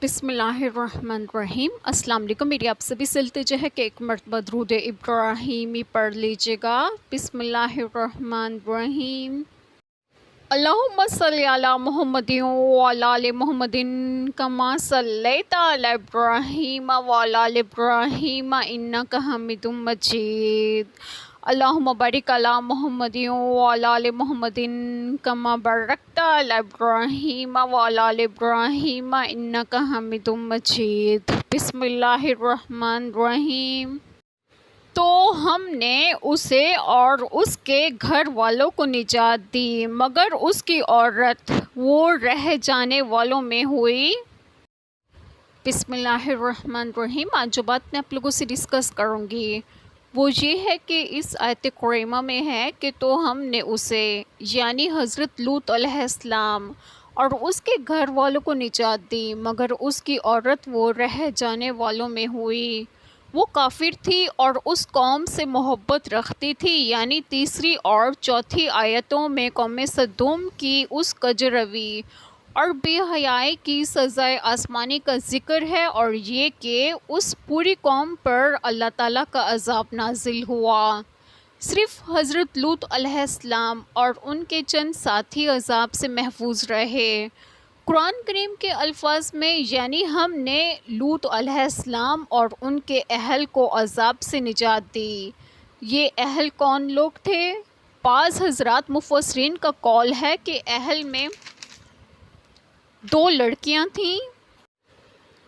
بسم اللہ الرحمن الرحیم۔ السلام علیکم۔ میری آپ سبھی سے التجا ہے کہ ایک مرتبہ درود ابراہیمی پڑھ لیجیے گا۔ بسم اللہ الرحمن الرحیم۔ اللہم صلی علی محمد وعلی آل محمد کما صلیت علی ابراہیم وعلی آل ابراہیم انک حمید مجید۔ اللہم بارک علی محمد وعلی آل محمد کما بارکت علی ابراہیم وعلی آل ابراہیم انک حمید مجید۔ بسم اللہ الرحمن الرحیم۔ تو ہم نے اسے اور اس کے گھر والوں کو نجات دی مگر اس کی عورت وہ رہ جانے والوں میں ہوئی۔ بسم اللہ الرحمن الرحیم۔ آج جو بات میں آپ لوگوں سے ڈسکس کروں گی وہ یہ ہے کہ اس آیت کریمہ میں ہے کہ تو ہم نے اسے یعنی حضرت لوط علیہ السلام اور اس کے گھر والوں کو نجات دی مگر اس کی عورت وہ رہ جانے والوں میں ہوئی۔ وہ کافر تھی اور اس قوم سے محبت رکھتی تھی، یعنی تیسری اور چوتھی آیتوں میں قوم سدوم کی اس کجروی اور بے حیائی کی سزائے آسمانی کا ذکر ہے، اور یہ کہ اس پوری قوم پر اللہ تعالیٰ کا عذاب نازل ہوا۔ صرف حضرت لوط علیہ السلام اور ان کے چند ساتھی عذاب سے محفوظ رہے۔ قرآن کریم کے الفاظ میں یعنی ہم نے لوط علیہ السلام اور ان کے اہل کو عذاب سے نجات دی۔ یہ اہل کون لوگ تھے؟ بعض حضرات مفسرین کا قول ہے کہ اہل میں 2 لڑکیاں تھیں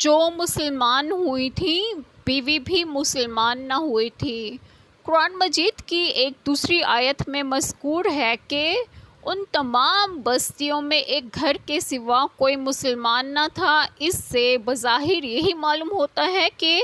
جو مسلمان ہوئی تھیں، بیوی بھی مسلمان نہ ہوئی تھی۔ قرآن مجید کی ایک دوسری آیت میں مذکور ہے کہ ان تمام بستیوں میں ایک گھر کے سوا کوئی مسلمان نہ تھا۔ اس سے بظاہر یہی معلوم ہوتا ہے کہ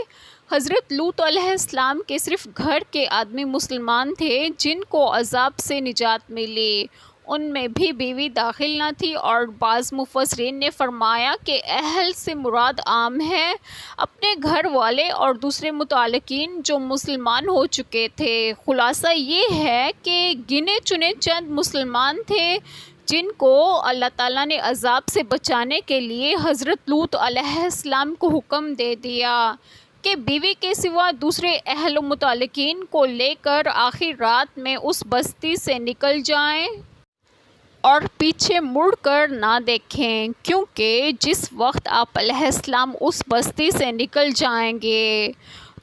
حضرت لوط علیہ السلام کے صرف گھر کے آدمی مسلمان تھے جن کو عذاب سے نجات ملی، ان میں بھی بیوی داخل نہ تھی۔ اور بعض مفسرین نے فرمایا کہ اہل سے مراد عام ہے اپنے گھر والے اور دوسرے متعلقین جو مسلمان ہو چکے تھے۔ خلاصہ یہ ہے کہ گنے چنے چند مسلمان تھے جن کو اللہ تعالیٰ نے عذاب سے بچانے کے لیے حضرت لوط علیہ السلام کو حکم دے دیا کہ بیوی کے سوا دوسرے اہل و متعلقین کو لے کر آخر رات میں اس بستی سے نکل جائیں اور پیچھے مڑ کر نہ دیکھیں، کیونکہ جس وقت آپ علیہ السلام اس بستی سے نکل جائیں گے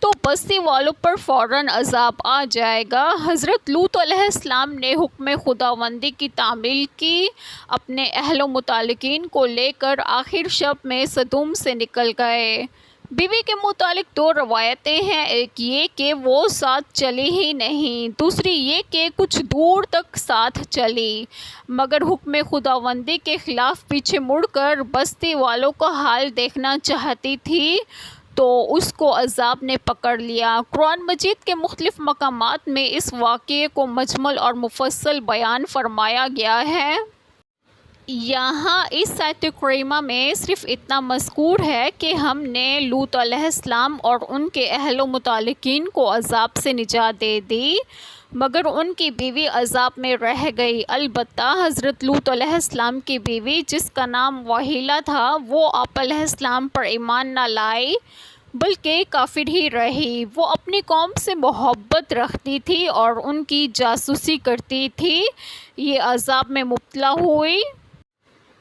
تو بستی والوں پر فوراً عذاب آ جائے گا۔ حضرت لوط علیہ السلام نے حکم خداوندی کی تعمیل کی، اپنے اہل و متعلقین کو لے کر آخر شب میں سدوم سے نکل گئے۔ بیوی کے متعلق 2 روایتیں ہیں، ایک یہ کہ وہ ساتھ چلی ہی نہیں، دوسری یہ کہ کچھ دور تک ساتھ چلی مگر حکم خداوندی کے خلاف پیچھے مڑ کر بستی والوں کا حال دیکھنا چاہتی تھی تو اس کو عذاب نے پکڑ لیا۔ قرآن مجید کے مختلف مقامات میں اس واقعے کو مجمل اور مفصل بیان فرمایا گیا ہے۔ یہاں اس آیت کریمہ میں صرف اتنا مذکور ہے کہ ہم نے لوط علیہ السلام اور ان کے اہل و متعلقین کو عذاب سے نجات دے دی مگر ان کی بیوی عذاب میں رہ گئی۔ البتہ حضرت لوط علیہ السلام کی بیوی جس کا نام واحلہ تھا وہ آپ علیہ السلام پر ایمان نہ لائی بلکہ کافر ہی رہی۔ وہ اپنی قوم سے محبت رکھتی تھی اور ان کی جاسوسی کرتی تھی، یہ عذاب میں مبتلا ہوئی۔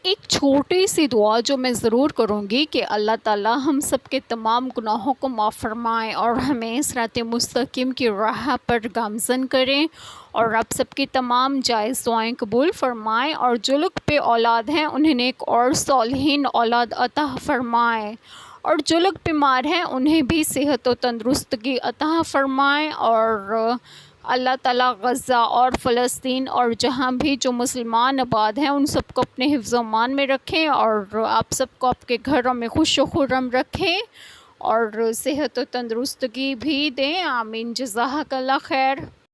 ایک چھوٹی سی دعا جو میں ضرور کروں گی کہ اللہ تعالیٰ ہم سب کے تمام گناہوں کو معاف فرمائے اور ہمیں صراط مستقیم کی راہ پر گامزن کریں، اور آپ سب کی تمام جائز دعائیں قبول فرمائے، اور جو لوگ بے اولاد ہیں انہیں ایک اور صالحین اولاد عطا فرمائے، اور جو لوگ بیمار ہیں انہیں بھی صحت و تندرستگی عطا فرمائے، اور اللہ تعالیٰ غزہ اور فلسطین اور جہاں بھی جو مسلمان آباد ہیں ان سب کو اپنے حفظ و امان میں رکھیں، اور آپ سب کو آپ کے گھروں میں خوش و خرم رکھیں اور صحت و تندرستگی بھی دیں۔ آمین۔ جزاک اللہ خیر۔